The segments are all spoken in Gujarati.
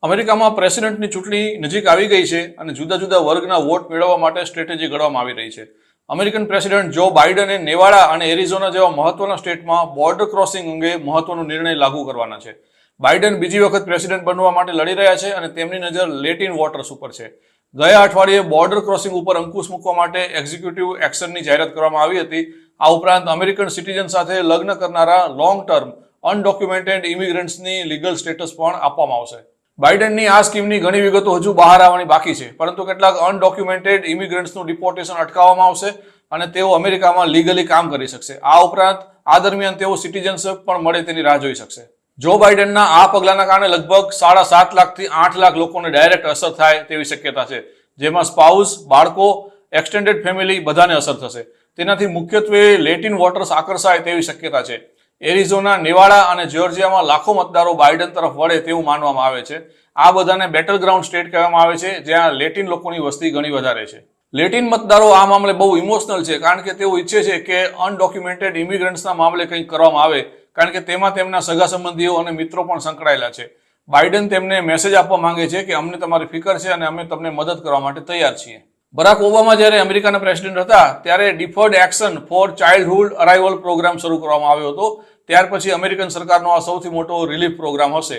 અમેરિકામાં પ્રેસિડેન્ટની ચૂંટણી નજીક આવી ગઈ છે અને જુદા જુદા વર્ગના વોટ મેળવવા માટે સ્ટ્રેટેજી ઘડવામાં આવી રહી છે. અમેરિકન પ્રેસિડેન્ટ જો બાઇડને નેવાડા અને એરિઝોના જેવા મહત્વના સ્ટેટમાં બોર્ડર ક્રોસિંગ અંગે મહત્વનો નિર્ણય લાગુ કરવાના છે. બાઇડન બીજી વખત પ્રેસિડેન્ટ બનવા માટે લડી રહ્યા છે અને તેમની નજર લેટિન વોટર્સ ઉપર છે. ગયા અઠવાડિયે બોર્ડર ક્રોસિંગ ઉપર અંકુશ મૂકવા માટે એક્ઝિક્યુટિવ એક્શનની જાહેરાત કરવામાં આવી હતી. આ ઉપરાંત અમેરિકન સિટીઝન સાથે લગ્ન કરનારા લોંગ ટર્મ અનડોક્યુમેન્ટેડ ઇમિગ્રન્ટ્સની લીગલ સ્ટેટસ પણ આપવામાં આવશે. બાઇડનની આ સ્કીમની ઘણી વિગતો હજુ બહાર આવવાની બાકી છે, પરંતુ કેટલાક અનડોક્યુમેન્ટેડ ઇમિગ્રન્ટ્સનું ડિપોર્ટેશન અટકાવવામાં આવશે અને તેઓ અમેરિકામાં લીગલી કામ કરી શકશે. આ ઉપરાંત આ દરમિયાન તેઓ સિટીઝનશીપ પણ મળે તેની રાહ જોઈ શકશે. જો બાઇડનના આ પગલાના કારણે લગભગ 7.5 લાખથી 8 લાખ લોકોને ડાયરેક્ટ અસર થાય તેવી શક્યતા છે, જેમાં સ્પાઉસ, બાળકો, એક્સટેન્ડેડ ફેમિલી બધાને અસર થશે. તેનાથી મુખ્યત્વે લેટિન વોટર્સ આકર્ષાય તેવી શક્યતા છે. એરિઝોના, નેવાડા અને જ્યોર્જિયામાં લાખો મતદારો બાઇડન તરફ વળે તેવું માનવામાં આવે છે. આ બધાને બેટલ ગ્રાઉન્ડ સ્ટેટ કહેવામાં આવે છે, જ્યાં લેટિન લોકોની વસ્તી ઘણી વધારે છે. લેટિન મતદારો આ મામલે બહુ ઇમોશનલ છે, કારણ કે તેઓ ઈચ્છે છે કે અનડોક્યુમેન્ટેડ ઇમિગ્રન્ટ્સના મામલે કંઈક કરવામાં આવે, કારણ કે તેમાં તેમના સગા સંબંધીઓ અને મિત્રો પણ સંકળાયેલા છે. બાઇડન તેમને મેસેજ આપવા માંગે છે કે અમને તમારી ફિકર છે અને અમે તમને મદદ કરવા માટે તૈયાર છીએ. બરાક ઓબામા જ્યારે અમેરિકાના પ્રેસિડેન્ટ હતા ત્યારે deferred action for childhood arrival programme શરૂ કરવામાં આવ્યો હતો. ત્યાર પછી અમેરિકન સરકારનો આ સૌથી મોટો રિલીફ પ્રોગ્રામ હશે.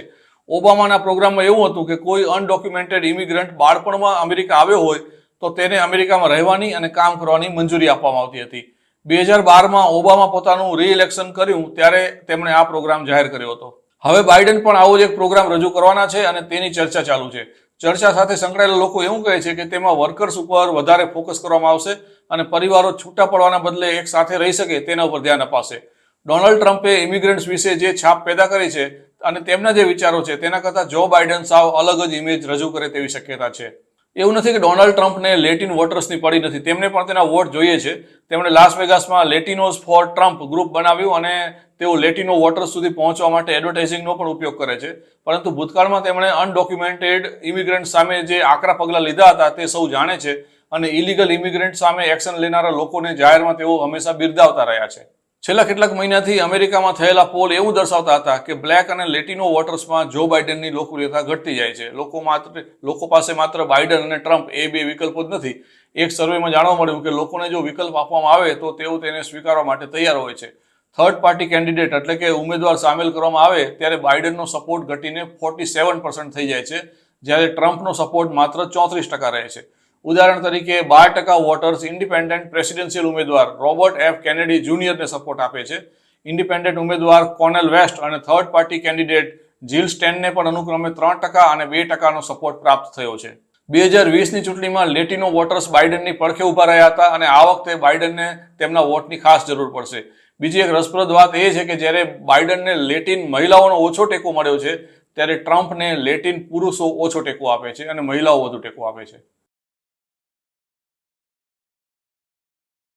ઓબામાના પ્રોગ્રામમાં એવું હતું કે કોઈ અનડોક્યુમેન્ટેડ ઇમિગ્રન્ટ બાળપણમાં અમેરિકા આવ્યો હોય તો તેને અમેરિકામાં રહેવાની અને કામ કરવાની મંજૂરી આપવામાં આવતી હતી. 2012માં ઓબામા પોતાનું રીઇલેક્શન કર્યું ત્યારે તેમણે આ પ્રોગ્રામ જાહેર કર્યો હતો. હવે બાઇડન પણ આવો જ એક પ્રોગ્રામ રજૂ કરવાના છે અને તેની ચર્ચા ચાલુ છે. ચર્ચા સાથે સંકળાયેલા લોકો એવું કહે છે કે તેમાં વર્કર્સ ઉપર વધારે ફોકસ કરવામાં આવશે અને પરિવારો છૂટા પડવાના બદલે એક સાથે રહી શકે તેના ઉપર ધ્યાન અપાશે. ડોનાલ્ડ ટ્રમ્પે ઇમિગ્રન્ટ્સ વિશે જે છાપ પેદા કરી છે અને તેમના જે વિચારો છે તેના કરતાં જો બાઇડન સાવ અલગ જ ઇમેજ રજૂ કરે તેવી શક્યતા છે. એવું નથી કે ડોનાલ્ડ ટ્રમ્પને લેટિન વોટર્સની પડી નથી, તેમને પણ તેના વોટ જોઈએ છે. તેમણે લાસ વેગાસમાં લેટિનોઝ ફોર ટ્રમ્પ ગ્રુપ બનાવ્યું અને તેઓ લેટિનો વોટર્સ સુધી પહોંચવા માટે એડવર્ટાઇઝિંગનો પણ ઉપયોગ કરે છે. પરંતુ ભૂતકાળમાં તેમણે અનડોક્યુમેન્ટેડ ઇમિગ્રન્ટ સામે જે આકરા પગલાં લીધા હતા તે સૌ જાણે છે અને ઇલીગલ ઇમિગ્રન્ટ સામે એક્શન લેનારા લોકોને જાહેરમાં તેઓ હંમેશા બિરદાવતા રહ્યા છે. છેલ્લા કેટલાક મહિનાથી અમેરિકામાં થયેલા પોલ એવું દર્શાવતા હતા કે બ્લેક અને લેટિનો વોટર્સમાં જો બાઇડનની લોકપ્રિયતા ઘટતી જાય છે. લોકો પાસે માત્ર બાઇડન અને ટ્રમ્પ એ બે વિકલ્પો જ નથી. એક સર્વેમાં જાણવા મળ્યું કે લોકોને જો વિકલ્પ આપવામાં આવે તો તેઓ તેને સ્વીકારવા માટે તૈયાર હોય છે. થર્ડ પાર્ટી કેન્ડિડેટ એટલે કે ઉમેદવાર સામેલ કરવામાં આવે ત્યારે બાઇડનનો સપોર્ટ ઘટીને 47% થઈ જાય છે, જ્યારે ટ્રમ્પનો સપોર્ટ માત્ર 34% રહે છે. ઉદાહરણ તરીકે 12% વોટર્સ ઇન્ડિપેન્ડન્ટ પ્રેસિડેન્શિયલ ઉમેદવાર રોબર્ટ એફ કેનેડી જુનિયરને સપોર્ટ આપે છે. ઇન્ડિપેન્ડન્ટ ઉમેદવાર કોનેલ વેસ્ટ અને થર્ડ પાર્ટી કેન્ડિડેટ જીલ સ્ટેનને પણ અનુક્રમે 3% અને 2%નો સપોર્ટ પ્રાપ્ત થયો છે. 2020ની ચૂંટણીમાં લેટિનો વોટર્સ બાઇડનની પડખે ઉભા રહ્યા હતા અને આ વખતે બાઇડનને તેમના વોટની ખાસ જરૂર પડશે. બીજી એક રસપ્રદ વાત એ છે કે જ્યારે બાઇડનને લેટિન મહિલાઓનો ઓછો ટેકો મળ્યો છે ત્યારે ટ્રમ્પને લેટિન પુરુષો ઓછો ટેકો આપે છે અને મહિલાઓ વધુ ટેકો આપે છે.